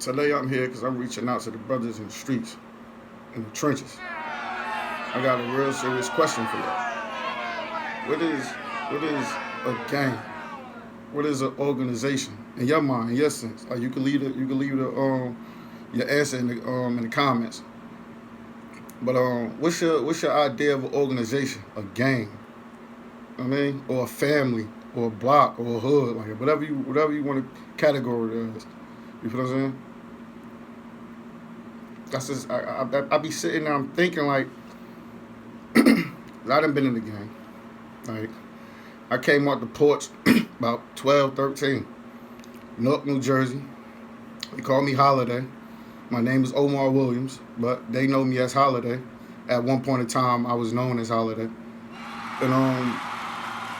Today I'm here because I'm reaching out to the brothers in the streets, in the trenches. I got a real serious question for you. What is a gang? What is an organization? In your mind, in your sense, like you can leave your answer in the comments. But what's your idea of an organization? A gang? I mean, or a family, or a block, or a hood, like whatever you want to categorize it as. You feel what I'm saying? That's just I be sitting there, I'm thinking like I done been in the game. Like I came out the porch about 12, 13, Newark, New Jersey. They call me Holiday. My name is Omar Williams, but they know me as Holiday. At one point in time, I was known as Holiday. And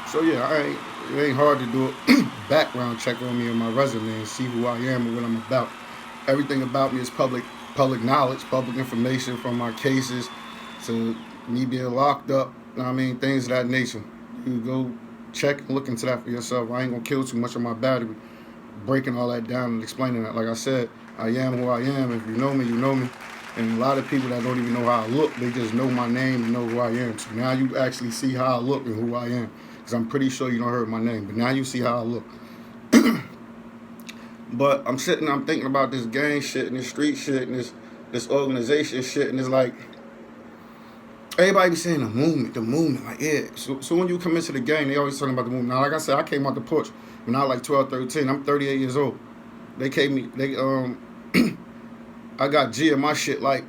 so yeah, it ain't hard to do a background check on me and my resume and see who I am and what I'm about. Everything about me is public knowledge, public information from my cases to me being locked up. I mean, things of that nature. You go check and look into that for yourself. I ain't gonna kill too much of my battery breaking all that down and explaining that. Like I said, I am who I am. If you know me, you know me. And a lot of people that don't even know how I look, they just know my name and know who I am. So now you actually see how I look and who I am. Because I'm pretty sure you don't heard my name, but now you see how I look. But I'm thinking about this gang shit and this street shit and this organization shit, and it's like, everybody be saying the movement, like, yeah. So when you come into the gang, they always talking about the movement. Now, like I said, I came out the porch when I was like 12, 13. I'm 38 years old. I got G in my shit like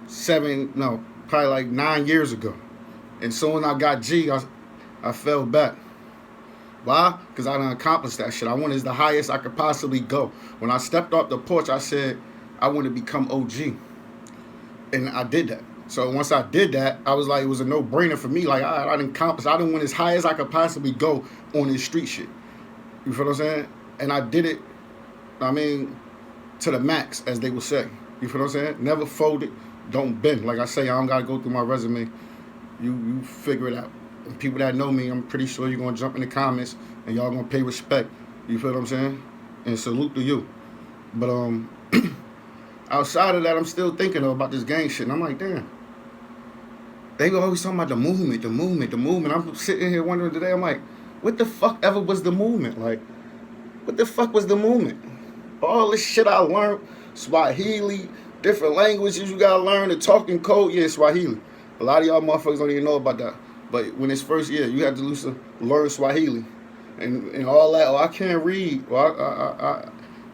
probably like 9 years ago. And so when I got G, I fell back. Why? Because I done accomplished that shit. I wanted the highest I could possibly go. When I stepped off the porch, I said I want to become OG. And I did that. So once I did that, I was like, it was a no-brainer for me. Like, I didn't accomplish. I didn't want as high as I could possibly go on this street shit. You feel what I'm saying? And I did it, I mean, to the max, as they would say. You feel what I'm saying? Never folded, don't bend. Like I say, I don't got to go through my resume. You figure it out. And people that know me, I'm pretty sure you're going to jump in the comments and y'all going to pay respect. You feel what I'm saying? And salute to you. But outside of that, I'm still thinking about this gang shit. And I'm like, damn. They were always talking about the movement. I'm sitting here wondering today, I'm like, what the fuck ever was the movement? Like, what the fuck was the movement? All this shit I learned, Swahili, different languages you gotta learn, the talking code, yeah, Swahili. A lot of y'all motherfuckers don't even know about that. But when it's first year, you have to learn Swahili. And all that, I can't read. Well,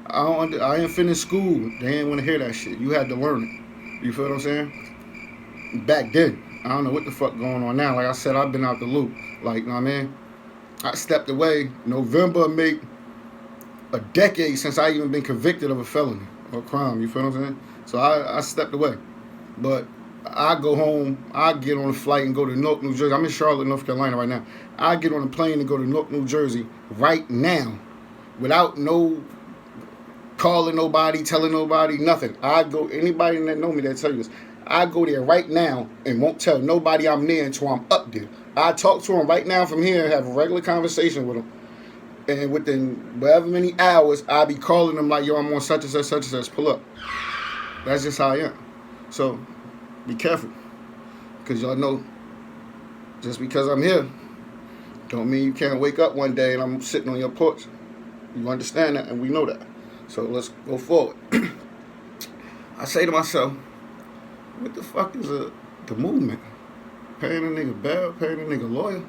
I ain't finished school. They ain't want to hear that shit. You had to learn it. You feel what I'm saying? Back then. I don't know what the fuck going on now. Like I said, I've been out the loop. Like, you know what I mean? I stepped away. November make a decade since I even been convicted of a felony or a crime. You feel what I'm saying? So I stepped away. But I go home. I get on a flight and go to Newark, New Jersey. I'm in Charlotte, North Carolina right now. I get on a plane and go to Newark, New Jersey right now without no calling nobody, telling nobody, nothing. I go, anybody that know me that tell you this, I go there right now and won't tell nobody I'm there until I'm up there. I talk to them right now from here and have a regular conversation with them. And within whatever many hours, I'll be calling them like, yo, I'm on such and such, pull up. That's just how I am. So, be careful. Because y'all know, just because I'm here, don't mean you can't wake up one day and I'm sitting on your porch. You understand that, and we know that. So, let's go forward. I say to myself, what the fuck is the movement? Paying a nigga bail, paying a nigga lawyer?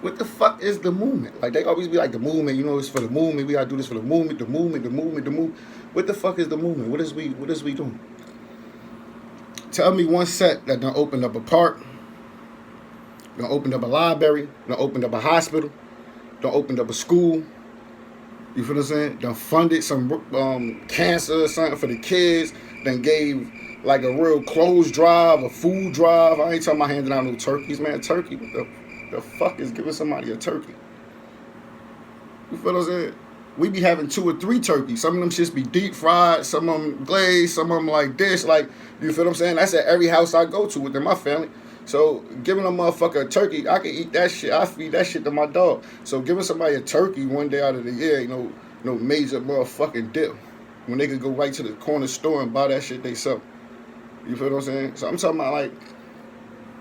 What the fuck is the movement? Like, they always be like, the movement, you know, it's for the movement. We gotta do this for the movement, the movement. What the fuck is the movement? What is we doing? Tell me one set that done opened up a park, done opened up a library, done opened up a hospital, done opened up a school. You feel what I'm saying? Done funded some cancer or something for the kids. Done gave like a real clothes drive, a food drive. I ain't talking about handing out no turkeys, man. Turkey, what the fuck is giving somebody a turkey? You feel what I'm saying? We be having 2 or 3 turkeys. Some of them shits be deep fried, some of them glazed, some of them like dish. Like, you feel what I'm saying? That's at every house I go to within my family. So giving a motherfucker a turkey, I can eat that shit. I feed that shit to my dog. So giving somebody a turkey one day out of the year ain't no major motherfucking deal. when they could go right to the corner store and buy that shit they sell. You feel what I'm saying? So I'm talking about like,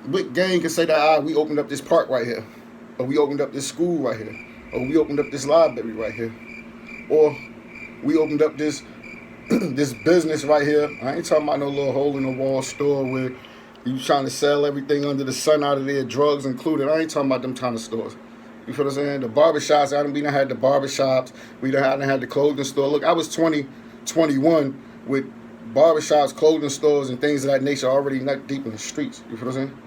what gang can say that, we opened up this park right here, or we opened up this school right here, or we opened up this library right here, or we opened up this this business right here. I ain't talking about no little hole in the wall store where you trying to sell everything under the sun out of there, drugs included. I ain't talking about them kind of stores. You feel what I'm saying? The barbershops, we done had the barbershops. We done had the clothing store. Look, I was 21 with barbershops, clothing stores, and things of that nature already not deep in the streets. You feel what I'm saying?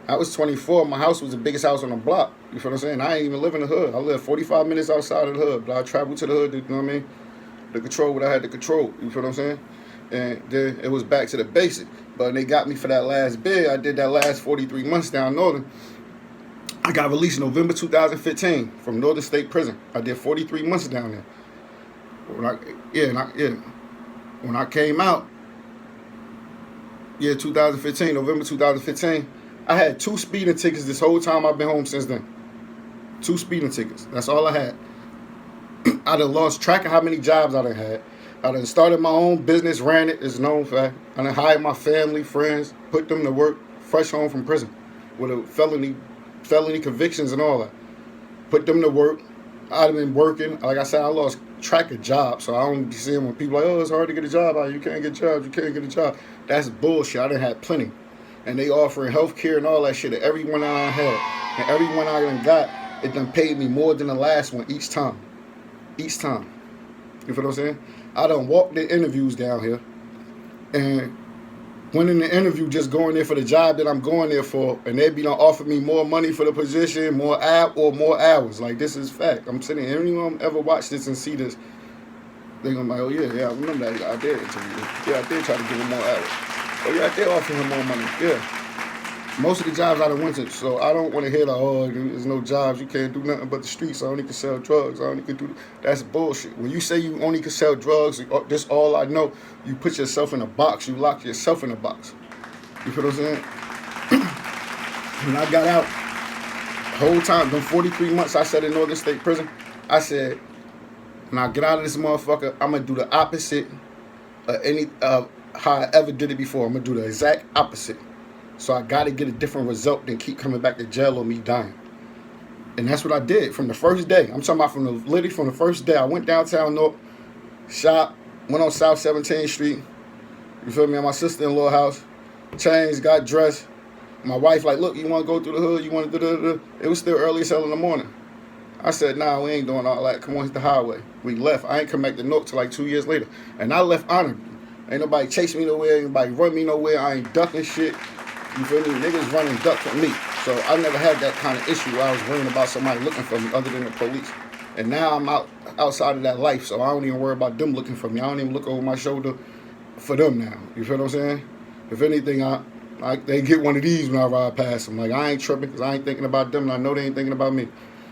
I was 24. My house was the biggest house on the block. You feel what I'm saying? I ain't even live in the hood. I live 45 minutes outside of the hood. But I traveled to the hood, you know what I mean? To control what I had to control. You feel what I'm saying? And then it was back to the basic. But they got me for that last bid. I did that last 43 months down northern. I got released in November 2015 from Northern State Prison. I did 43 months down there. When I came out, 2015, November 2015, I had 2 speeding tickets this whole time I've been home since then. 2 speeding tickets. That's all I had. I done lost track of how many jobs I done had. I done started my own business, ran it, it's known fact. I done hired my family, friends, put them to work, fresh home from prison with a felony convictions and all that. Put them to work. I've been working. Like I said, I lost track of jobs, so I don't be seeing when people like, oh, it's hard to get a job. You can't get jobs. You can't get a job. That's bullshit. I done had plenty. And they offering health care and all that shit to everyone I had. And everyone I done got, it done paid me more than the last one each time. Each time. You feel what I'm saying? I done walked the interviews down here. And went in the interview just going there for the job that I'm going there for, and they be done offer me more money for the position, more hours. Like, this is fact. I'm sitting here, anyone ever watch this and see this, they gonna be like, oh yeah, I remember that. I did interview him. Yeah, I did try to give him more hours. Oh yeah, I did offer him more money. Yeah. Most of the jobs I done went to, so I don't want to hear like, oh, there's no jobs, you can't do nothing but the streets, I only can sell drugs, I only can do, that's bullshit. When you say you only can sell drugs, this all I know, you put yourself in a box, you lock yourself in a box. You feel what I'm saying? When I got out, whole time, them 43 months I said in Northern State Prison, I said, when I get out of this motherfucker, I'm going to do the opposite of how I ever did it before. I'm going to do the exact opposite. So I got to get a different result than keep coming back to jail or me dying. And that's what I did from the first day. I'm talking about literally from the first day. I went downtown North, shop, went on South 17th Street. You feel me? At my sister-in-law's house. Changed, got dressed. My wife like, look, you want to go through the hood? You want to do? It was still early as hell in the morning. I said, nah, we ain't doing all that. Come on, hit the highway. We left. I ain't come back to North till like 2 years later. And I left honorably. Ain't nobody chase me nowhere. Ain't nobody run me nowhere. I ain't ducking shit. You feel me? Niggas running duck from me. So I never had that kind of issue where I was worrying about somebody looking for me other than the police. And now I'm outside of that life, so I don't even worry about them looking for me. I don't even look over my shoulder for them now. You feel what I'm saying? If anything, they get one of these when I ride past them. Like, I ain't tripping because I ain't thinking about them and I know they ain't thinking about me.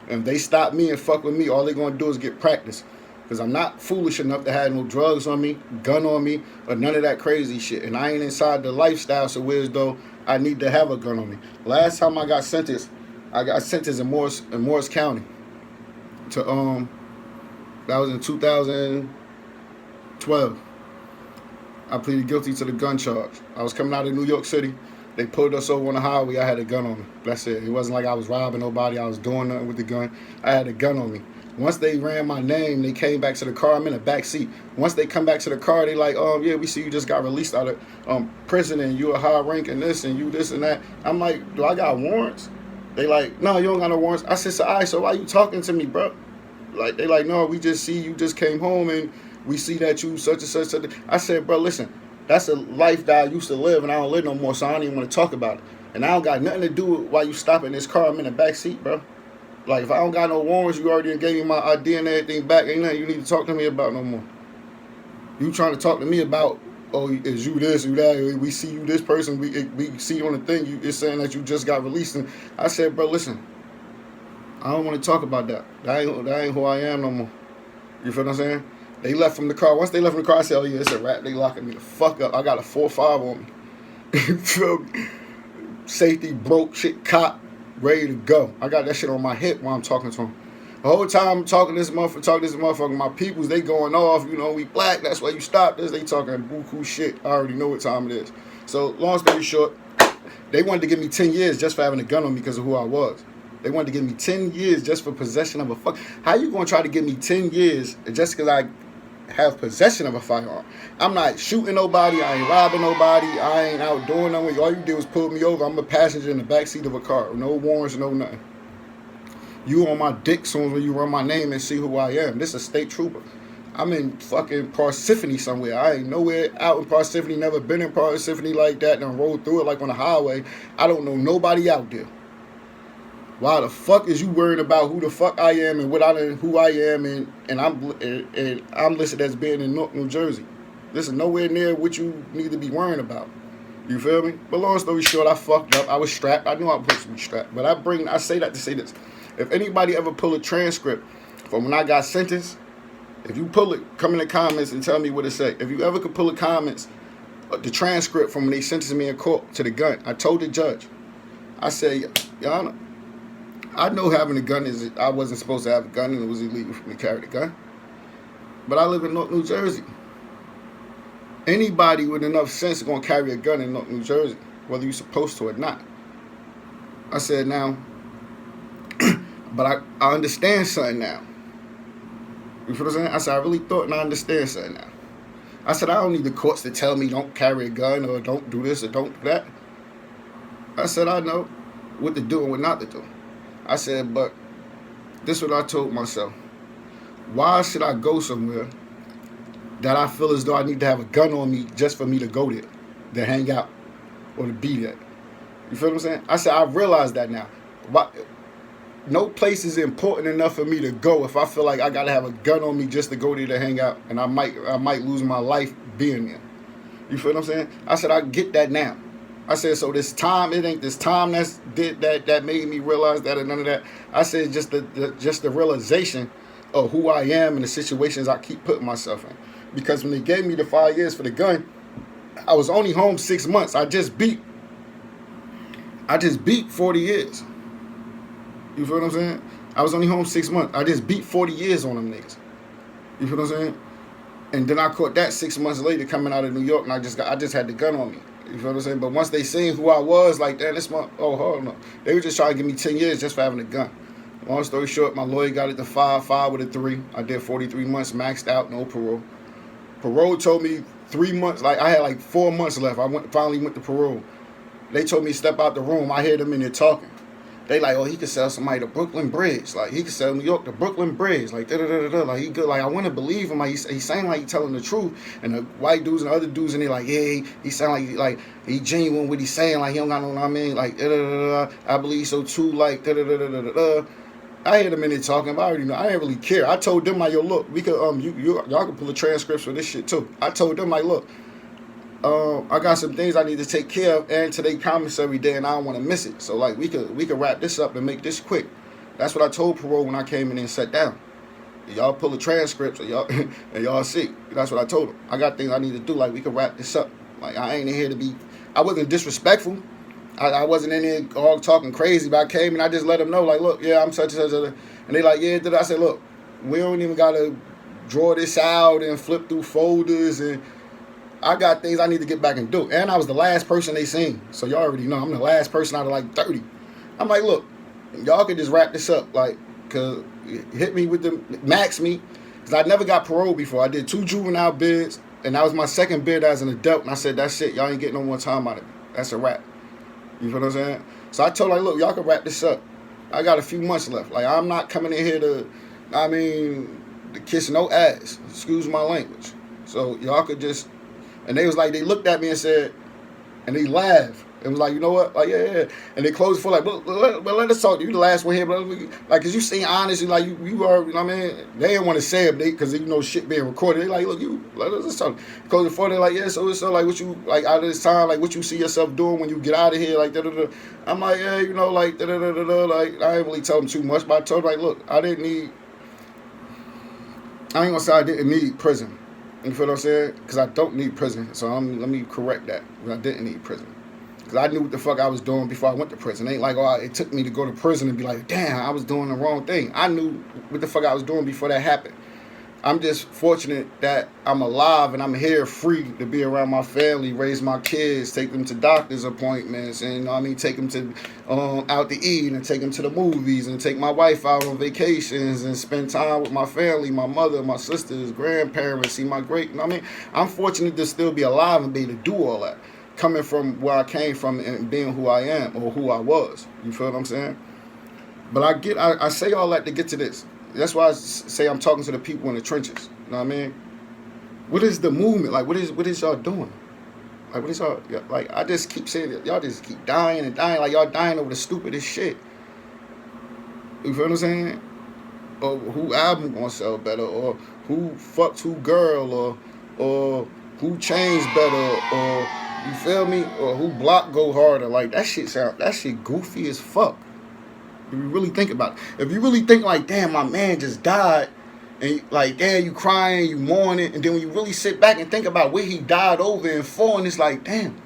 And if they stop me and fuck with me, all they going to do is get practice. Because I'm not foolish enough to have no drugs on me, gun on me, or none of that crazy shit. And I ain't inside the lifestyle, so whereas though I need to have a gun on me. Last time I got sentenced in Morris County. That was in 2012. I pleaded guilty to the gun charge. I was coming out of New York City. They pulled us over on the highway. I had a gun on me. That's it. It wasn't like I was robbing nobody. I was doing nothing with the gun. I had a gun on me. Once they ran my name, they came back to the car. I'm in the back seat. Once they come back to the car, they like, yeah, we see you just got released out of prison and you a high rank and this and you this and that. I'm like, do I got warrants? They like, no, you don't got no warrants. I said, so why you talking to me, bro? Like, they like, no, we just see you just came home and we see that you such and such. I said, bro, listen, that's a life that I used to live and I don't live no more, so I don't even want to talk about it. And I don't got nothing to do with why you stop in this car. I'm in the back seat, bro. Like, if I don't got no warrants, you already gave me my ID and everything back. Ain't nothing you need to talk to me about no more. You trying to talk to me about, oh, is you this, you that? We see you this person. We see you on the thing. It's saying that you just got released. And I said, bro, listen, I don't want to talk about that. That ain't who I am no more. You feel what I'm saying? They left from the car. Once they left from the car, I said, oh, yeah, it's a wrap. They locking me the fuck up. I got a 4.5 on me. You feel me? Safety broke, shit caught. Ready to go. I got that shit on my hip while I'm talking to him. The whole time I'm talking to this motherfucker, my peoples, they going off, you know, we black, that's why you stop this. They talking buku shit. I already know what time it is. So, long story short, they wanted to give me 10 years just for having a gun on me because of who I was. They wanted to give me 10 years just for possession of a fuck. How you gonna try to give me 10 years just because I have possession of a firearm? I'm not shooting nobody. I ain't robbing nobody. I ain't out doing nothing. All you did was pull me over. I'm a passenger in the backseat of a car. No warrants, no nothing. You on my dick soon when you run my name and see who I am. This is a state trooper. I'm in fucking Parsippany somewhere. I ain't nowhere out in Parsippany. Never been in Parsippany like that. And rolled through it like on the highway. I don't know nobody out there. Why the fuck is you worried about who the fuck I am and who I am and I'm listed as being in Newark, New Jersey? This is nowhere near what you need to be worrying about. You feel me? But long story short, I fucked up. I was strapped. I knew I was supposed to be strapped. But I say that to say this. If anybody ever pull a transcript from when I got sentenced, if you pull it, come in the comments and tell me what it say. If you ever could pull the transcript from when they sentenced me in court to the gun, I told the judge, I said, Your Honor, I know having a gun I wasn't supposed to have a gun and it was illegal for me to carry the gun. But I live in Newark, New Jersey. Anybody with enough sense is going to carry a gun in Newark, New Jersey, whether you're supposed to or not. I said, now, but I understand something now. You feel what I'm saying? I said, I really thought and I understand something now. I said, I don't need the courts to tell me don't carry a gun or don't do this or don't do that. I said, I know what to do and what not to do. I said, but this is what I told myself. Why should I go somewhere that I feel as though I need to have a gun on me just for me to go there, to hang out, or to be there? You feel what I'm saying? I said, I realize that now. No place is important enough for me to go if I feel like I gotta have a gun on me just to go there to hang out, and I might lose my life being there. You feel what I'm saying? I said, I get that now. I said, so this time, it ain't this time that made me realize that and none of that. I said, just the realization of who I am and the situations I keep putting myself in. Because when they gave me the 5 years for the gun, I was only home 6 months. I just beat 40 years. You feel what I'm saying? I was only home 6 months. I just beat 40 years on them niggas. You feel what I'm saying? And then I caught that 6 months later coming out of New York, and I just had the gun on me. You feel what I'm saying? But once they seen who I was, like, damn, this month, oh, hold on. They were just trying to give me 10 years just for having a gun. Long story short, my lawyer got it to 5 with a 3. I did 43 months, maxed out, no parole. Parole told me 3 months, like, I had like 4 months left. I finally went to parole. They told me to step out the room. I heard them in there talking. They like, oh, he could sell somebody to Brooklyn Bridge. Like, he could sell New York to Brooklyn Bridge. Like, da-da-da-da-da. Like, he good. Like, I want to believe him. Like, he's saying like he telling the truth. And the white dudes and the other dudes in there like, yeah, he sound like he genuine what he's saying. Like, he don't got no, I mean, like, da-da-da-da. I believe so too. Like, da-da-da-da-da-da. I heard them in there talking, but I already know. I didn't really care. I told them like, yo, look, we could y'all can pull the transcripts for this shit too. I told them like, look, I got some things I need to take care of, and today commissary day, and I don't want to miss it. So like we could wrap this up and make this quick. That's what I told parole when I came in and sat down. Y'all pull the transcripts and y'all see. That's what I told them. I got things I need to do. Like we could wrap this up. Like I ain't in here to be. I wasn't disrespectful. I wasn't in there all talking crazy. But I came and I just let them know like, look, yeah, I'm such and such. And they like, yeah. I said, look, we don't even gotta draw this out and flip through folders and. I got things I need to get back and do. And I was the last person they seen. So y'all already know I'm the last person out of like 30. I'm like, look, y'all can just wrap this up. Like, cause hit me with the max me. Cause I never got parole before. I did 2 juvenile bids. And that was my second bid as an adult. And I said, that's it. Y'all ain't getting no more time out of me. That's a wrap. You feel what I'm saying? So I told her, like, look, y'all can wrap this up. I got a few months left. Like, I'm not coming in here to kiss no ass. Excuse my language. So y'all could just. And they was like, they looked at me and said, and they laughed. And was like, you know what? Like, yeah. And they closed for like, but let us talk. You the last one here. But like, cause you seem honest. Like, you are, you know what I mean? They didn't want to say it because they know shit being recorded. They like, look, let us talk. Closed for they're like, yeah, so like, what you, like, out of this time, like, what you see yourself doing when you get out of here, like, da-da-da. I'm like, yeah, you know, like, da-da-da-da-da. Like, I ain't really tell them too much, but I told them, like, look, I ain't gonna say I didn't need prison. You feel what I'm saying? Because I don't need prison. So let me correct that. I didn't need prison. Because I knew what the fuck I was doing before I went to prison. It ain't like, oh, it took me to go to prison and be like, damn, I was doing the wrong thing. I knew what the fuck I was doing before that happened. I'm just fortunate that I'm alive and I'm here free to be around my family, raise my kids, take them to doctor's appointments, and, you know what I mean, take them to out to eat and take them to the movies and take my wife out on vacations and spend time with my family, my mother, my sisters, grandparents, see my great, you know what I mean? I'm fortunate to still be alive and be able to do all that, coming from where I came from and being who I am or who I was. You feel what I'm saying? But I say all that to get to this. That's why I say I'm talking to the people in the trenches. You know what I mean? What is the movement? Like, what is y'all doing? Like, what is y'all, like, I just keep saying that y'all just keep dying and dying. Like, y'all dying over the stupidest shit. You feel what I'm saying? Or who album gonna sell better, or who fucked who girl, or who changed better, or, you feel me? Or who block go harder. Like, that shit goofy as fuck. If you really think about it. If you really think like, damn, my man just died, and like, damn, you crying, you mourning, and then when you really sit back and think about where he died over and for, and it's like, damn.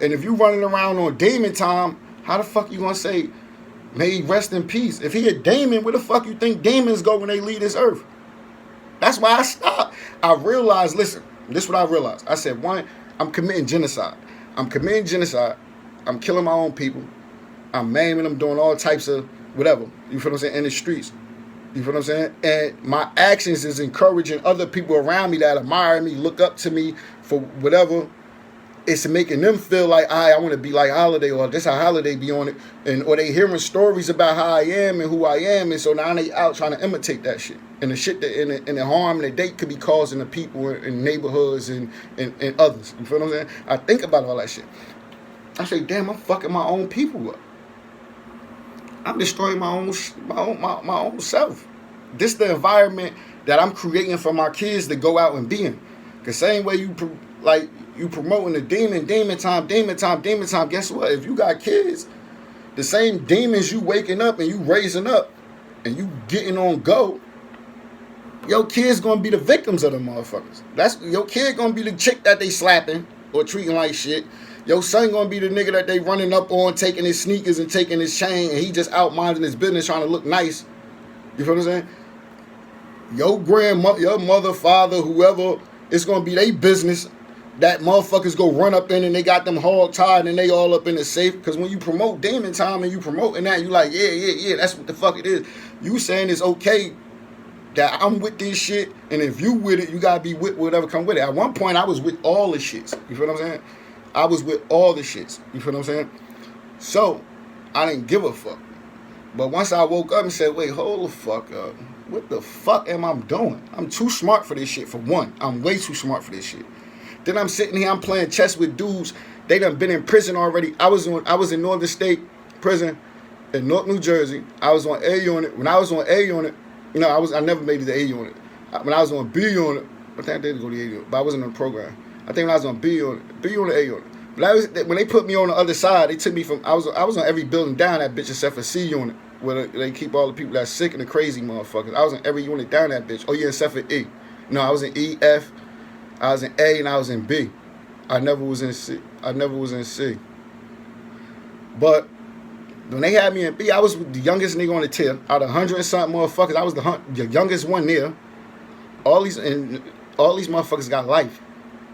And if you running around on Damon time, how the fuck you gonna say, may he rest in peace? If he a Damon, where the fuck you think demons go when they leave this earth? That's why I stopped. I realized, listen, this is what I realized. I said, one, I'm committing genocide. I'm killing my own people. I'm maiming them, doing all types of whatever. You feel what I'm saying? In the streets. You feel what I'm saying? And my actions is encouraging other people around me that admire me, look up to me for whatever. It's making them feel like, I want to be like Holiday, or this how Holiday be on it. Or they hearing stories about how I am and who I am. And so now they out trying to imitate that shit. And the shit that and the harm that they could be causing the people in neighborhoods and others. You feel what I'm saying? I think about all that shit. I say, damn, I'm fucking my own people up. I'm destroying my own self. This the environment that I'm creating for my kids to go out and be in. Cause same way you promoting the demon time. Guess what? If you got kids, the same demons you waking up and you raising up, and you getting on go, your kids gonna be the victims of them motherfuckers. That's your kid gonna be the chick that they slapping or treating like shit. Your son gonna be the nigga that they running up on, taking his sneakers and taking his chain, and he just out minding his business trying to look nice. You feel what I'm saying? Your grandmother, your mother, father, whoever, it's gonna be their business. That motherfuckers go run up in and they got them hog tied and they all up in the safe. Because when you promote Damon time and you promoting that, you like, yeah, that's what the fuck it is. You saying it's okay that I'm with this shit, and if you with it, you gotta be with whatever come with it. At one point, I was with all the shits. You feel what I'm saying? I was with all the shits. You feel what I'm saying? So, I didn't give a fuck. But once I woke up and said, wait, hold the fuck up. What the fuck am I doing? I'm too smart for this shit, for one. I'm way too smart for this shit. Then I'm sitting here, I'm playing chess with dudes. They done been in prison already. I was in Northern State Prison in North New Jersey. I was on A unit. When I was on A unit, I never made it to A unit. When I was on B unit, I think I did go to A unit, but I wasn't in the program. I think when I was on B unit, A unit. But when they put me on the other side, they took me from, I was on every building down that bitch except for C unit, where they keep all the people that's sick and the crazy motherfuckers. I was in every unit down that bitch. Oh yeah, except for E. No, I was in E, F, I was in A, and I was in B. I never was in C. But when they had me in B, I was the youngest nigga on the tier. Out of 100 and something motherfuckers, I was the youngest one there. All these motherfuckers got life.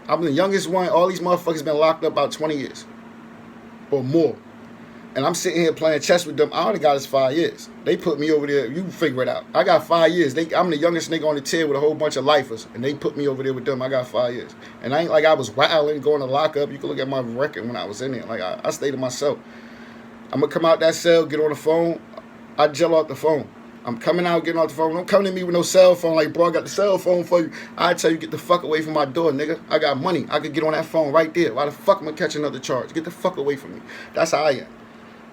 I'm the youngest one. All these motherfuckers been locked up about 20 years or more. And I'm sitting here playing chess with them. I only got us 5 years. They put me over there. You figure it out. I got 5 years. I'm the youngest nigga on the tier with a whole bunch of lifers. And they put me over there with them. I got 5 years. And I ain't like I was wilding, going to lock up. You can look at my record when I was in there. Like I stayed to myself. I'm going to come out that cell, get on the phone. I gel off the phone. I'm coming out, getting off the phone. Don't come to me with no cell phone. Like, bro, I got the cell phone for you. I tell you, get the fuck away from my door, nigga. I got money. I could get on that phone right there. Why the fuck am I catching another charge? Get the fuck away from me. That's how I am.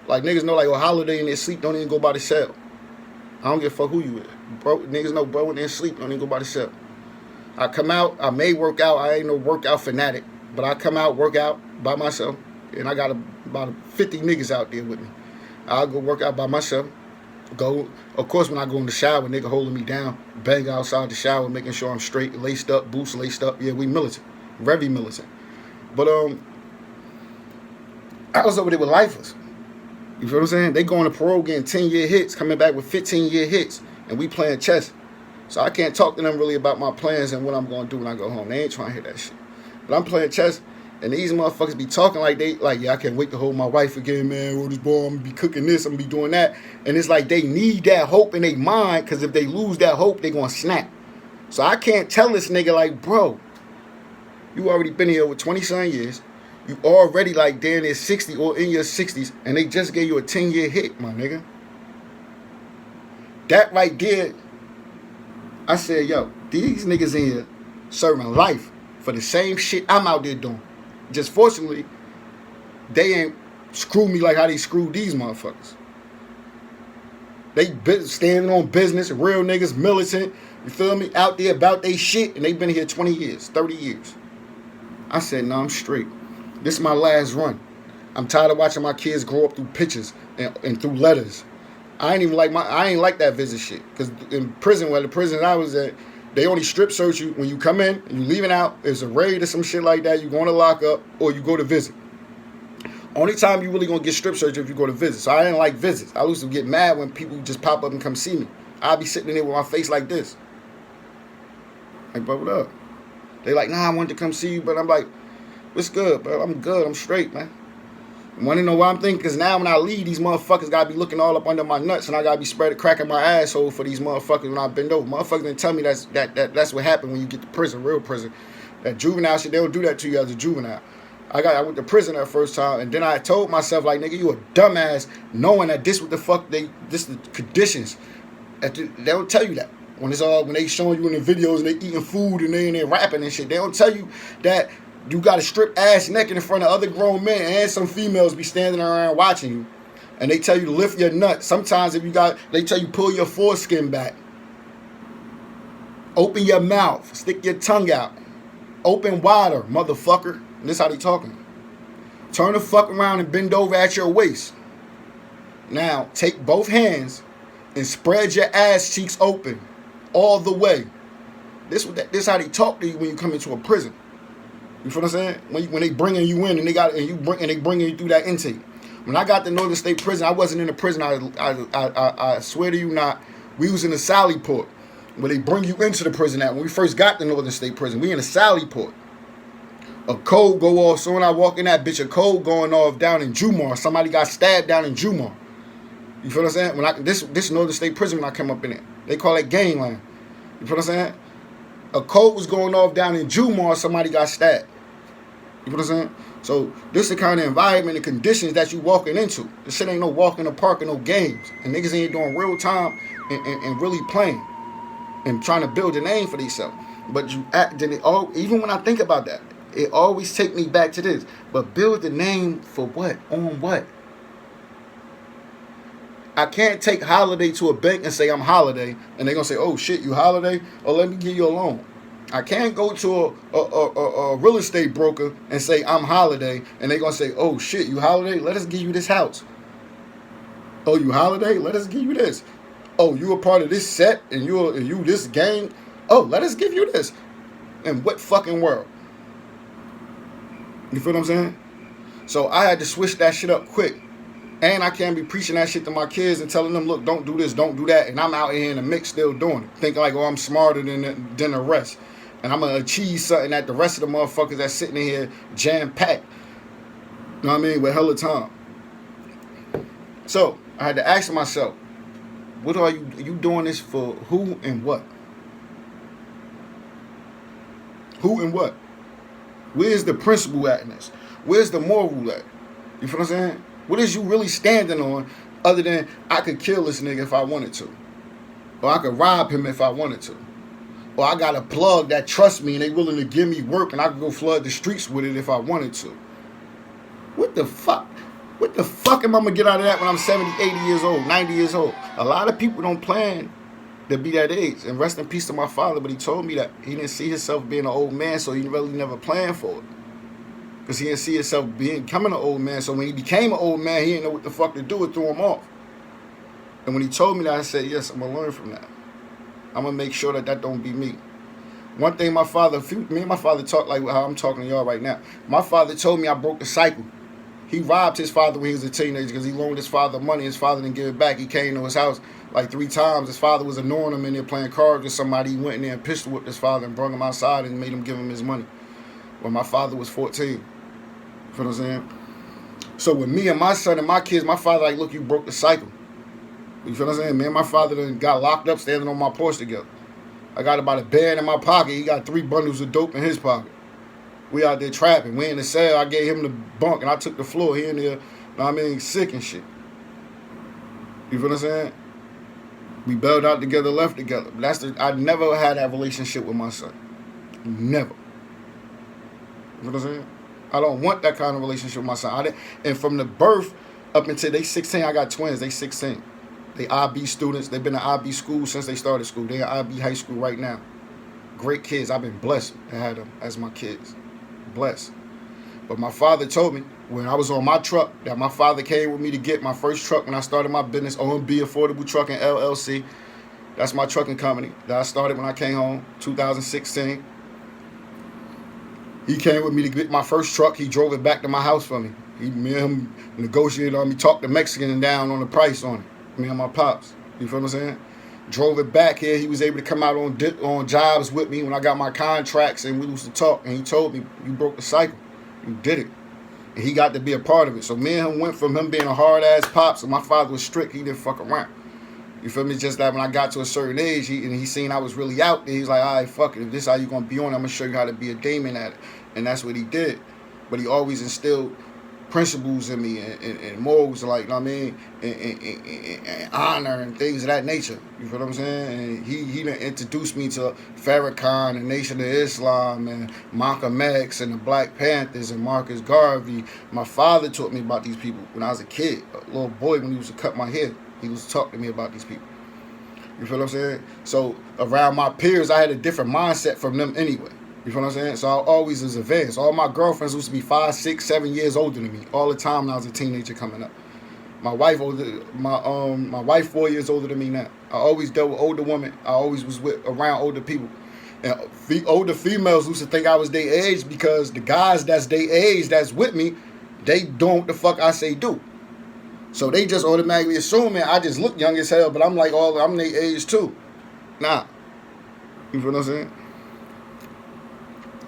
Like, niggas know, like, Holiday in their sleep don't even go by the cell. I don't give a fuck who you with. Bro, niggas know, bro, in their sleep don't even go by the cell. I come out, I may work out. I ain't no workout fanatic. But I come out, work out by myself. And I got about 50 niggas out there with me. I'll go work out by myself. Go, of course, when I go in the shower, nigga holding me down, bang outside the shower, making sure I'm straight, laced up, boots laced up. Yeah, we militant, very militant. But I was over there with lifers. You feel what I'm saying? They going to parole getting 10-year hits, coming back with 15-year hits, and we playing chess. So I can't talk to them really about my plans and what I'm going to do when I go home. They ain't trying to hear that shit. But I'm playing chess, and these motherfuckers be talking like yeah, I can't wait to hold my wife again, man. Oh, this boy, I'm going to be cooking this, I'm going to be doing that. And it's like they need that hope in their mind, because if they lose that hope, they going to snap. So I can't tell this nigga like, bro, you already been here with 20-some years. You already like damn near 60 or in your 60s, and they just gave you a 10-year hit, my nigga. That right there, I said, yo, these niggas in here serving life for the same shit I'm out there doing. Just fortunately, they ain't screwed me like how they screwed these motherfuckers. They standing on business, real niggas, militant, you feel me, out there about they shit, and they been here 20 years, 30 years. I said, no, I'm straight. This is my last run. I'm tired of watching my kids grow up through pictures and through letters. I ain't like that visit shit. Because in prison, the prison I was at, they only strip search you when you come in and you leaving out. It's a raid or some shit like that. You going to lock up or you go to visit. Only time you really gonna get strip search if you go to visit. So I didn't like visits. I used to get mad when people just pop up and come see me. I'd be sitting there with my face like this. Like, bro, what up? They like, nah, I wanted to come see you, but I'm like, what's good, bro? I'm good. I'm straight, man. Want to know what I'm thinking? Because now when I leave, these motherfuckers got to be looking all up under my nuts, and I got to be spread cracking my asshole for these motherfuckers when I bend over. Motherfuckers didn't tell me that's what happened when you get to prison, real prison. That juvenile shit, they don't do that to you as a juvenile. I went to prison that first time, and then I told myself, like, nigga, you a dumbass, knowing that this what the fuck this the conditions. They don't tell you that. When they showing you in the videos and they eating food and they in there rapping and shit, they don't tell you that you got to strip ass naked in front of other grown men and some females be standing around watching you. And they tell you to lift your nut. Sometimes they tell you pull your foreskin back. Open your mouth. Stick your tongue out. Open wider, motherfucker. And this how they talking. Turn the fuck around and bend over at your waist. Now, take both hands and spread your ass cheeks open all the way. This how they talk to you when you come into a prison. You feel what I'm saying? When they bringing you in and they bringing you through that intake. When I got to Northern State Prison, I wasn't in the prison. I swear to you not. We was in the Sally Port, where they bring you into the prison. At when we first got to Northern State Prison, we in the Sally Port. A code go off. So when I walk in that bitch, a code going off down in Jumar. Somebody got stabbed down in Jumar. You feel what I'm saying? This Northern State Prison when I come up in it, they call it gangland. You feel what I'm saying? A code was going off down in Jumar. Somebody got stabbed. You feel what I'm saying? So this is the kind of environment and conditions that you walking into. This shit ain't no walk in the park and no games. And niggas ain't doing real time and really playing and trying to build a name for themselves. But even when I think about that, it always take me back to this. But build the name for what? On what? I can't take Holiday to a bank and say I'm Holiday, and they're gonna say, "Oh shit, you Holiday? Oh, let me give you a loan." I can't go to a real estate broker and say I'm Holiday, and they're gonna say, "Oh shit, you Holiday? Let us give you this house." "Oh, you Holiday? Let us give you this." "Oh, you a part of this set, and you this gang? Oh, let us give you this." In what fucking world? You feel what I'm saying? So I had to switch that shit up quick. And I can't be preaching that shit to my kids and telling them, look, don't do this, don't do that. And I'm out here in the mix still doing it. Thinking like, oh, I'm smarter than the rest. And I'm going to achieve something that the rest of the motherfuckers that's sitting in here jam-packed. You know what I mean? With hella time. So I had to ask myself, what are you doing this for? Who and what? Who and what? Where's the principle at in this? Where's the moral at? You feel what I'm saying? What is you really standing on other than I could kill this nigga if I wanted to? Or I could rob him if I wanted to? Or I got a plug that trusts me and they willing to give me work and I could go flood the streets with it if I wanted to? What the fuck? What the fuck am I going to get out of that when I'm 70, 80 years old, 90 years old? A lot of people don't plan to be that age. And rest in peace to my father, but he told me that he didn't see himself being an old man, so he really never planned for it. Because he didn't see himself becoming an old man. So when he became an old man, he didn't know what the fuck to do. It threw him off. And when he told me that, I said, yes, I'm going to learn from that. I'm going to make sure that don't be me. One thing me and my father talk like how I'm talking to y'all right now. My father told me I broke the cycle. He robbed his father when he was a teenager because he loaned his father money. His father didn't give it back. He came to his house like 3 times. His father was annoying him in there playing cards with somebody. He went in there and pistol whipped his father and brought him outside and made him give him his money when my father was 14. You feel what I'm saying? So with me and my son and my kids, my father like, look, you broke the cycle. You feel what I'm saying? Me and my father then got locked up standing on my porch together. I got about a band in my pocket. He got 3 bundles of dope in his pocket. We out there trapping. We in the cell. I gave him the bunk and I took the floor. He in there, sick and shit. You feel what I'm saying? We bailed out together, left together. I never had that relationship with my son. Never. You know what I'm saying? I don't want that kind of relationship with my son. And from the birth up until they 16, I got twins. They 16. They IB students. They've been in IB school since they started school. They're in IB high school right now. Great kids. I've been blessed to have them as my kids. Blessed. But my father told me when I was on my truck that my father came with me to get my first truck when I started my business, OMB Affordable Trucking LLC. That's my trucking company that I started when I came home, 2016. He came with me to get my first truck. He drove it back to my house for me. Me and him negotiated on me, talked the Mexican down on the price on it. Me and my pops. You feel what I'm saying? Drove it back here. He was able to come out on jobs with me when I got my contracts, and we used to talk. And he told me, you broke the cycle. You did it. And he got to be a part of it. So me and him went from him being a hard-ass pop, so my father was strict. He didn't fuck around. You feel me? Just that when I got to a certain age, he seen I was really out there. He's like, all right, fuck it. If this is how you going to be on, I'm going to show you how to be a demon at it. And that's what he did. But he always instilled principles in me and morals, like, you know what I mean, and honor and things of that nature. You feel what I'm saying? And he introduced me to Farrakhan and Nation of Islam and Malcolm X and the Black Panthers and Marcus Garvey. My father taught me about these people when I was a kid, a little boy, when he used to cut my hair. He was talking to me about these people. You feel what I'm saying? So around my peers, I had a different mindset from them anyway. You feel what I'm saying? So I always was advanced. All my girlfriends used to be 5, 6, 7 years older than me all the time when I was a teenager coming up. My wife 4 years older than me now. I always dealt with older women. I always was around older people. And older females used to think I was their age because the guys that's their age that's with me, they don't what the fuck I say do. So they just automatically assuming I just look young as hell, but I'm like, I'm their age too. Nah. You feel what I'm saying?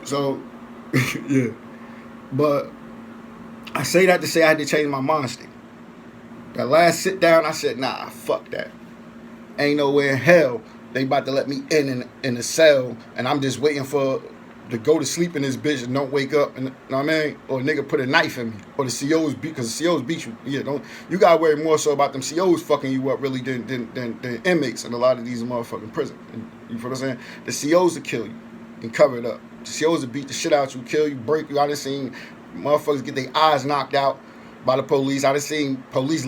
So, yeah. But I say that to say I had to change my mind state. That last sit down, I said, nah, fuck that. Ain't nowhere in hell they about to let me in a cell, and I'm just waiting to go to sleep in this bitch and don't wake up, and you know what I mean? Or a nigga put a knife in me. Or the COs beat, because the COs beat you. Yeah, you gotta worry more so about them COs fucking you up really than inmates in a lot of these motherfucking prisons. You feel what I'm saying? The COs will kill you and cover it up. The COs will beat the shit out you, kill you, break you. I done seen motherfuckers get their eyes knocked out by the police. I done seen police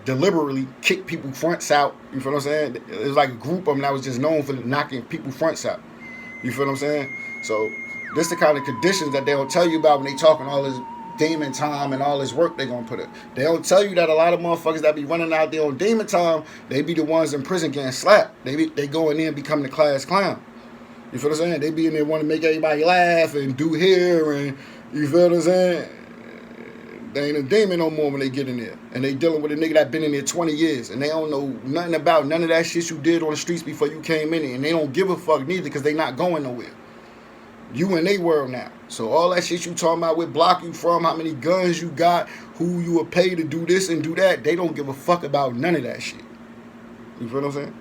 deliberately kick people fronts out. You feel what I'm saying? It was like a group of them that was just known for knocking people fronts out. You feel what I'm saying? So this the kind of conditions that they don't tell you about when they talking all this demon time and all this work they gonna put in. They don't tell you that a lot of motherfuckers that be running out there on demon time, they be the ones in prison getting slapped. They go in there and become the class clown. You feel what I'm saying? They be in there wanting to make everybody laugh and do hair and you feel what I'm saying? They ain't a demon no more when they get in there. And they dealing with a nigga that been in there 20 years and they don't know nothing about none of that shit you did on the streets before you came in there. And they don't give a fuck neither because they not going nowhere. You in they world now. So all that shit you talking about what block you from, how many guns you got, who you will pay to do this and do that, they don't give a fuck about none of that shit. You feel what I'm saying?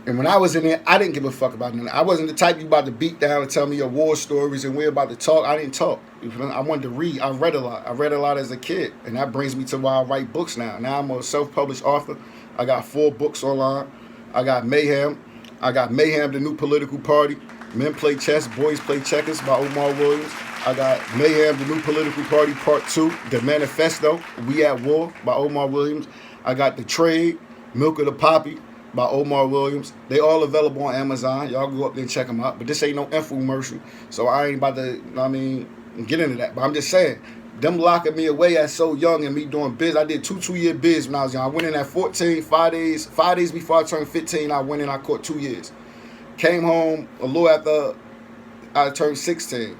And when I was in there, I didn't give a fuck about none. I wasn't the type you about to beat down and tell me your war stories and we're about to talk. I didn't talk. I wanted to read. I read a lot. I read a lot as a kid. And that brings me to why I write books now. Now I'm a self-published author. I got 4 books online. I got Mayhem. I got Mayhem, the New Political Party. Men Play Chess, Boys Play Checkers by Omar Williams. I got Mayhem, the New Political Party Part 2. The Manifesto, We at War by Omar Williams. I got The Trade, Milk of the Poppy by Omar Williams. They all available on Amazon. Y'all go up there and check them out. But this ain't no infomercial. So I ain't about to, get into that. But I'm just saying, them locking me away at so young and me doing biz. I did 2-year biz when I was young. I went in at 14, 5 days before I turned 15, I went in, I caught 2 years. Came home a little after I turned 16.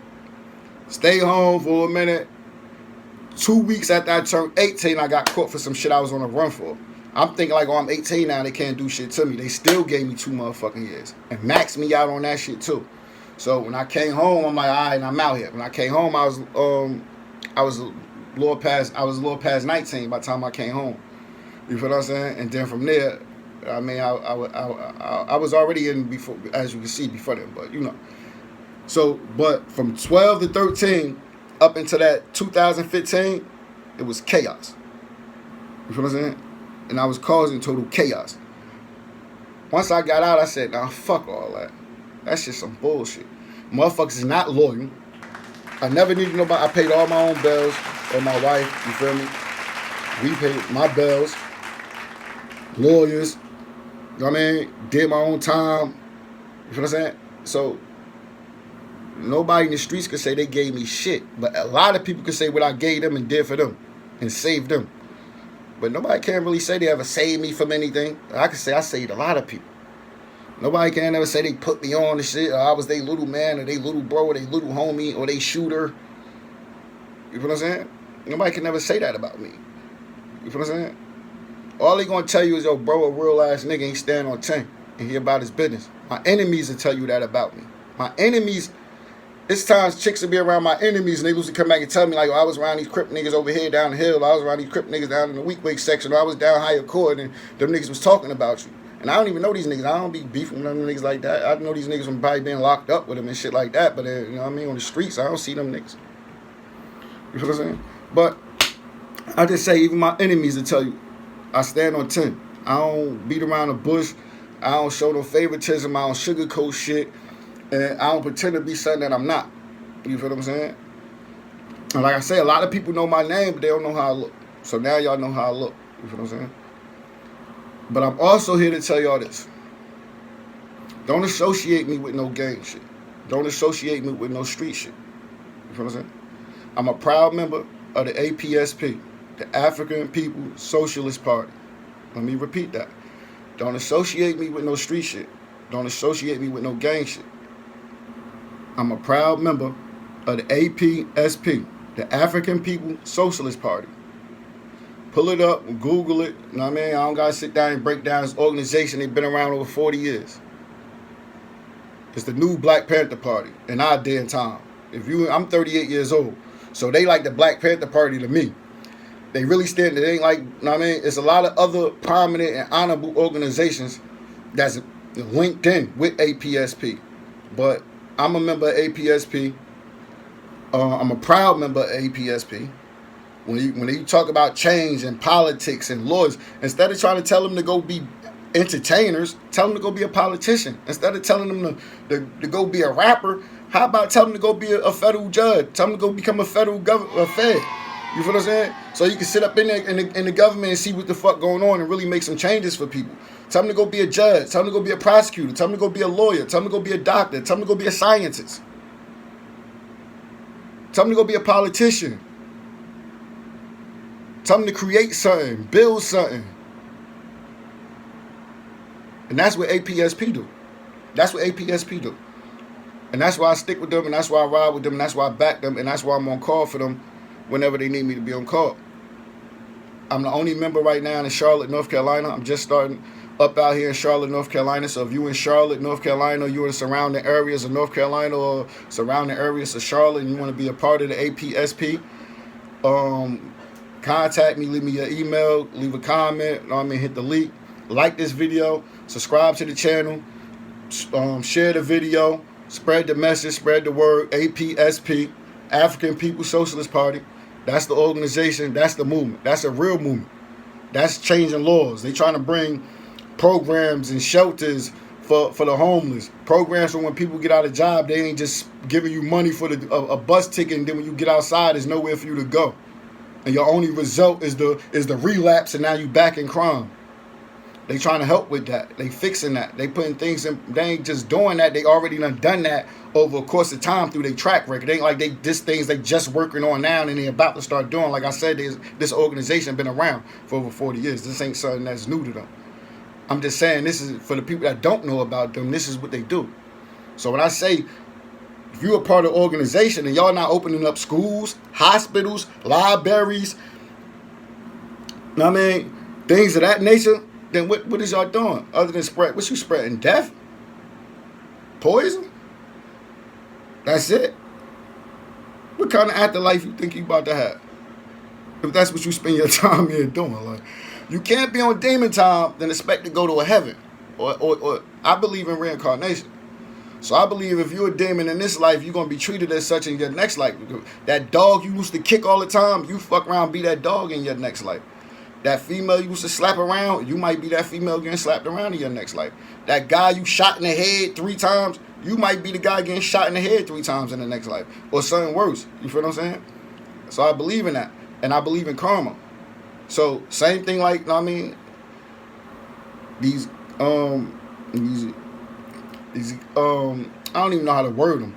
Stayed home for a minute. 2 weeks after I turned 18, I got caught for some shit I was on a run for. I'm thinking like, oh, I'm 18 now, they can't do shit to me. They still gave me 2 motherfucking years and maxed me out on that shit too. So when I came home, I'm like, all right, I'm out here. When I came home, I was a little past 19 by the time I came home. You feel what I'm saying? And then from there, I mean, I was already in before, as you can see, before then, but you know. So, but from 12 to 13 up into that 2015, it was chaos. You feel what I'm saying? And I was causing total chaos. Once I got out, I said, nah, fuck all that. That's just some bullshit. Motherfuckers is not loyal. I never needed nobody. I paid all my own bills or my wife, you feel me? We paid my bills, lawyers, you know what I mean? Did my own time. You feel what I'm saying? So, nobody in the streets could say they gave me shit. But a lot of people could say what I gave them and did for them and saved them. But nobody can really say they ever saved me from anything. I can say I saved a lot of people. Nobody can ever say they put me on the shit, or I was they little man, or they little bro, or they little homie, or they shooter. You feel what I'm saying? Nobody can never say that about me. You feel what I'm saying? All they gonna tell you is, yo, bro, a real ass nigga ain't stand on 10 and he about his business. My enemies will tell you that about me. My enemies, it's times chicks will be around my enemies and they used to come back and tell me, like, oh, I was around these Crip niggas over here down the hill, I was around these Crip niggas down in the weak section, or I was down higher court and them niggas was talking about you. And I don't even know these niggas. I don't be beefing with them niggas like that. I know these niggas from probably being locked up with them and shit like that. But, you know what I mean? On the streets, I don't see them niggas. You feel what I'm saying? But I just say, even my enemies will tell you, I stand on 10. I don't beat around the bush. I don't show no favoritism. I don't sugarcoat shit. And I don't pretend to be something that I'm not. You feel what I'm saying? And like I say, a lot of people know my name, but they don't know how I look. So now y'all know how I look. You feel what I'm saying? But I'm also here to tell y'all this. Don't associate me with no gang shit. Don't associate me with no street shit. You feel what I'm saying? I'm a proud member of the APSP, the African People Socialist Party. Let me repeat that. Don't associate me with no street shit. Don't associate me with no gang shit. I'm a proud member of the APSP, the African People Socialist Party. Pull it up, Google it. You know what I mean? I don't gotta sit down and break down this organization. They've been around over 40 years. It's the new Black Panther Party in our day and time. I'm 38 years old, so they like the Black Panther Party to me. They really stand. It ain't like, you know what I mean? It's a lot of other prominent and honorable organizations that's linked in with APSP, but I'm a member of APSP. I'm a proud member of APSP. When you talk about change and politics and laws, instead of trying to tell them to go be entertainers, tell them to go be a politician. Instead of telling them to go be a rapper, how about tell them to go be a federal judge? Tell them to go become a federal fed. You feel what I'm saying? So you can sit up in there in the government and see what the fuck going on and really make some changes for people. Tell them to go be a judge. Tell them to go be a prosecutor. Tell them to go be a lawyer. Tell them to go be a doctor. Tell them to go be a scientist. Tell them to go be a politician. Tell them to create something, build something. And that's what APSP do. That's what APSP do. And that's why I stick with them, and that's why I ride with them, and that's why I back them, and that's why I'm on call for them whenever they need me to be on call. I'm the only member right now in Charlotte, North Carolina. I'm just starting up out here in Charlotte, North Carolina. So if you in Charlotte, North Carolina, or you're in surrounding areas of North Carolina or surrounding areas of Charlotte, and you want to be a part of the APSP, contact me, leave me your email, leave a comment, hit the link, like this video, subscribe to the channel, share the video, spread the message, spread the word. APSP, African People Socialist Party. That's the organization, that's the movement. That's a real movement. That's changing laws. They trying to bring programs and shelters for the homeless. Programs for when people get out of job, they ain't just giving you money for a bus ticket, and then when you get outside, there's nowhere for you to go. And your only result is the relapse, and now you back in crime. They trying to help with that. They fixing that. They putting things in. They ain't just doing that. They already done that over a course of time through their track record. It ain't like things they just working on now and they about to start doing. Like I said, this organization been around for over 40 years. This ain't something that's new to them. I'm just saying, this is for the people that don't know about them. This is what they do. So when I say if you're a part of the organization and y'all not opening up schools, hospitals, libraries, I mean, things of that nature, then what is y'all doing other than spread? What you spreading? Death? Poison? That's it? What kind of afterlife you think you about to have? If that's what you spend your time here doing. Like, you can't be on demon time then expect to go to a heaven. Or I believe in reincarnation. So I believe if you're a demon in this life, you're going to be treated as such in your next life. That dog you used to kick all the time, you fuck around and be that dog in your next life. That female you used to slap around, you might be that female getting slapped around in your next life. That guy you shot in the head 3 times, you might be the guy getting shot in the head 3 times in the next life. Or something worse. You feel what I'm saying? So I believe in that. And I believe in karma. So same thing like, I mean, these I don't even know how to word them.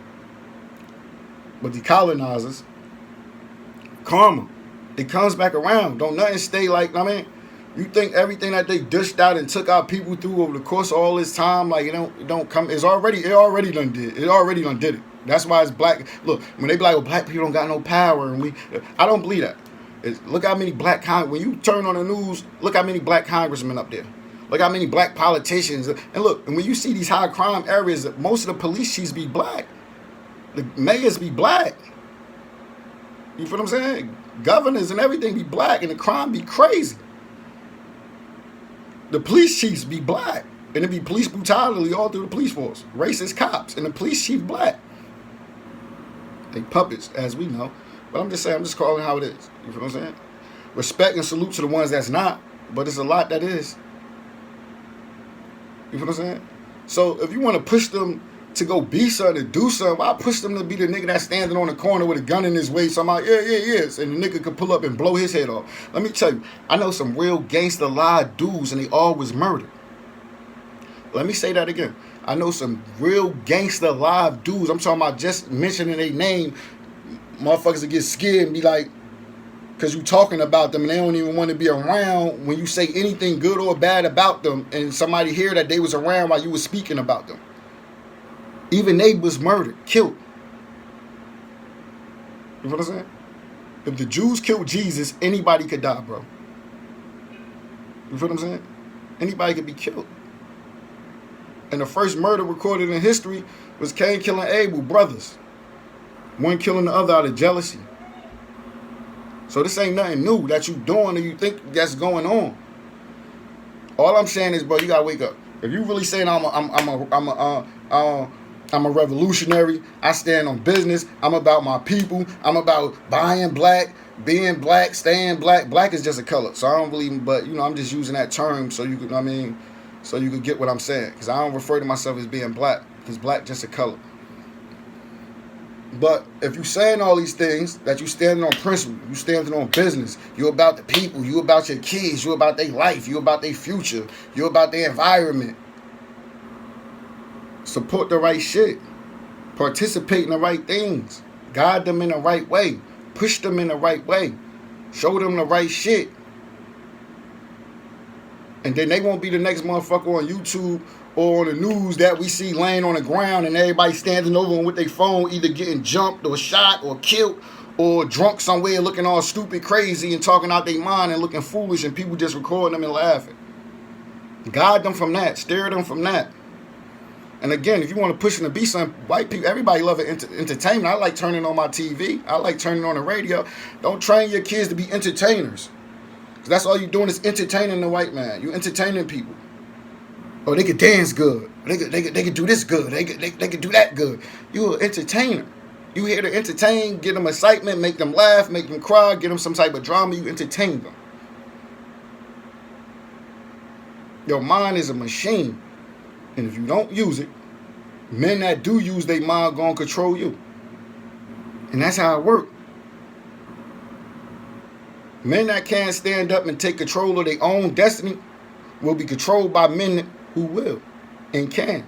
But the colonizers, karma. It comes back around. Don't nothing stay like, I mean, you think everything that they dished out and took our people through over the course of all this time, like, it don't come, it already done did it. That's why it's black. Look, when they be like, well, black people don't got no power, and I don't believe that. Look how many when you turn on the news, look how many black congressmen up there. Look how many black politicians. And look, and when you see these high crime areas, most of the police chiefs be black. The mayors be black. You feel what I'm saying? Governors and everything be black, and the crime be crazy. The police chiefs be black, and it be police brutality all through the police force. Racist cops, and the police chief black. They puppets, as we know. But I'm just saying, I'm just calling it how it is. You feel what I'm saying? Respect and salute to the ones that's not, but it's a lot that is. You feel what I'm saying? So if you want to push them to go be something, to do something, why push them to be the nigga that's standing on the corner with a gun in his waist? I'm like, yes. And the nigga could pull up and blow his head off. Let me tell you, I know some real gangster live dudes and they always murdered. Let me say that again. I know some real gangster live dudes. I'm talking about just mentioning their name. Motherfuckers that get scared and be like, because you talking about them and they don't even want to be around when you say anything good or bad about them and somebody hear that they was around while you was speaking about them. Even they was murdered, killed. You know what I'm saying? If the Jews killed Jesus, anybody could die, bro. You feel what I'm saying? Anybody could be killed. And the first murder recorded in history was Cain killing Abel, brothers. One killing the other out of jealousy. So this ain't nothing new that you doing or you think that's going on. All I'm saying is, bro, you gotta wake up. If you really saying I'm a revolutionary, I stand on business, I'm about my people, I'm about buying black, being black, staying black. Black is just a color, so I don't believe, but I'm just using that term so you could, so you could get what I'm saying. Because I don't refer to myself as being black, because black just a color. But if you saying all these things, that you standing on principle, you standing on business, you about the people, you about your kids, you about their life, you about their future, you about their environment. Support the right shit. Participate in the right things. Guide them in the right way. Push them in the right way. Show them the right shit. And then they won't be the next motherfucker on YouTube or on the news that we see laying on the ground and everybody standing over with their phone either getting jumped or shot or killed or drunk somewhere looking all stupid, crazy and talking out their mind and looking foolish and people just recording them and laughing. Guide them from that. Steer them from that. And again, if you want to push them to be some white people, everybody love entertainment. I like turning on my TV. I like turning on the radio. Don't train your kids to be entertainers. Because that's all you're doing is entertaining the white man. You're entertaining people. Oh, they could dance good. They could do this good. They could do that good. You're an entertainer. You here to entertain, get them excitement, make them laugh, make them cry, get them some type of drama. You entertain them. Your mind is a machine. And if you don't use it, men that do use their mind gonna control you. And that's how it works. Men that can't stand up and take control of their own destiny will be controlled by men who will and can.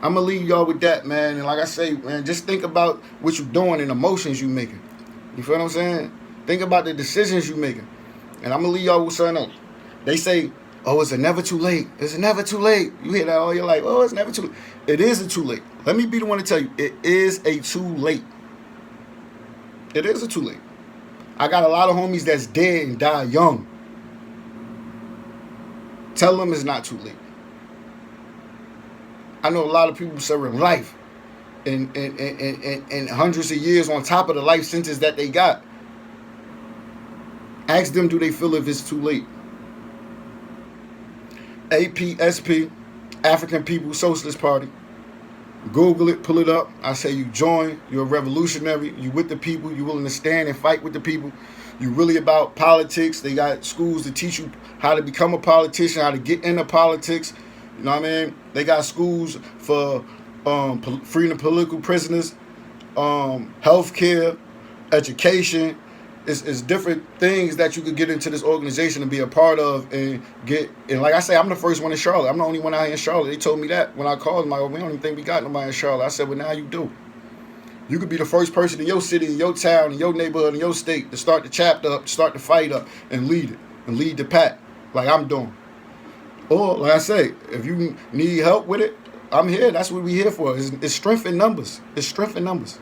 I'm going to leave y'all with that, man. And like I say, man, just think about what you're doing and emotions you're making. You feel what I'm saying? Think about the decisions you're making. And I'm going to leave y'all with something else. They say Oh, it's never too late. It's never too late. You hear that all your life. Oh, it's never too late. It is a too late. Let me be the one to tell you, it is a too late. It is a too late. I got a lot of homies that's dead and die young. Tell them it's not too late. I know a lot of people serving life and hundreds of years on top of the life sentence that they got. Ask them, do they feel if it's too late? APSP, African People's Socialist Party. Google it, pull it up. I say you join. You're a revolutionary. You with the people. You willing to stand and fight with the people. You really about politics. They got schools to teach you how to become a politician, how to get into politics. You know what I mean? They got schools for freeing political prisoners, health care, education. It's different things that you could get into this organization and be a part of and get. And like I say, I'm the first one in Charlotte. I'm the only one out here in Charlotte. They told me that when I called them. Like, we don't even think we got nobody in Charlotte. I said, well, now you do. You could be the first person in your city, in your town, in your neighborhood, in your state to start the chapter up, to start the fight up, and lead it, and lead the pack like I'm doing. Or, like I say, if you need help with it, I'm here. That's what we're here for. It's strength in numbers. It's strength in numbers.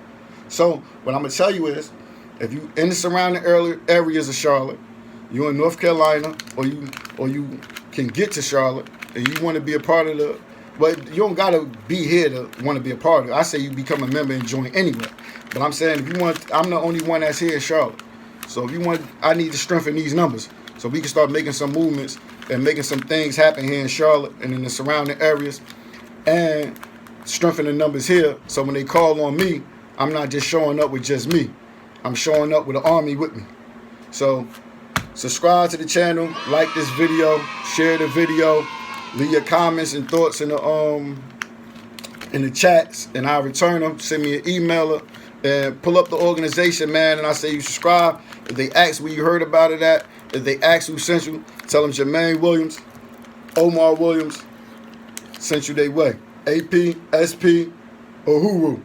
So what I'm going to tell you is, if you in the surrounding areas of Charlotte, you in North Carolina, or you can get to Charlotte, and you want to be a part of the, but you don't gotta be here to want to be a part of it. I say you become a member and join anyway. But I'm saying if you want, I'm the only one that's here in Charlotte. So if you want, I need to strengthen these numbers so we can start making some movements and making some things happen here in Charlotte and in the surrounding areas, and strengthen the numbers here. So when they call on me, I'm not just showing up with just me. I'm showing up with an army with me. So subscribe to the channel, like this video, share the video, leave your comments and thoughts in the chats, and I'll return them. Send me an emailer and pull up the organization, man, and I say you subscribe. If they ask where you heard about it at, if they ask who sent you, tell them Jermaine Williams, Omar Williams sent you their way. AP, SP, Uhuru.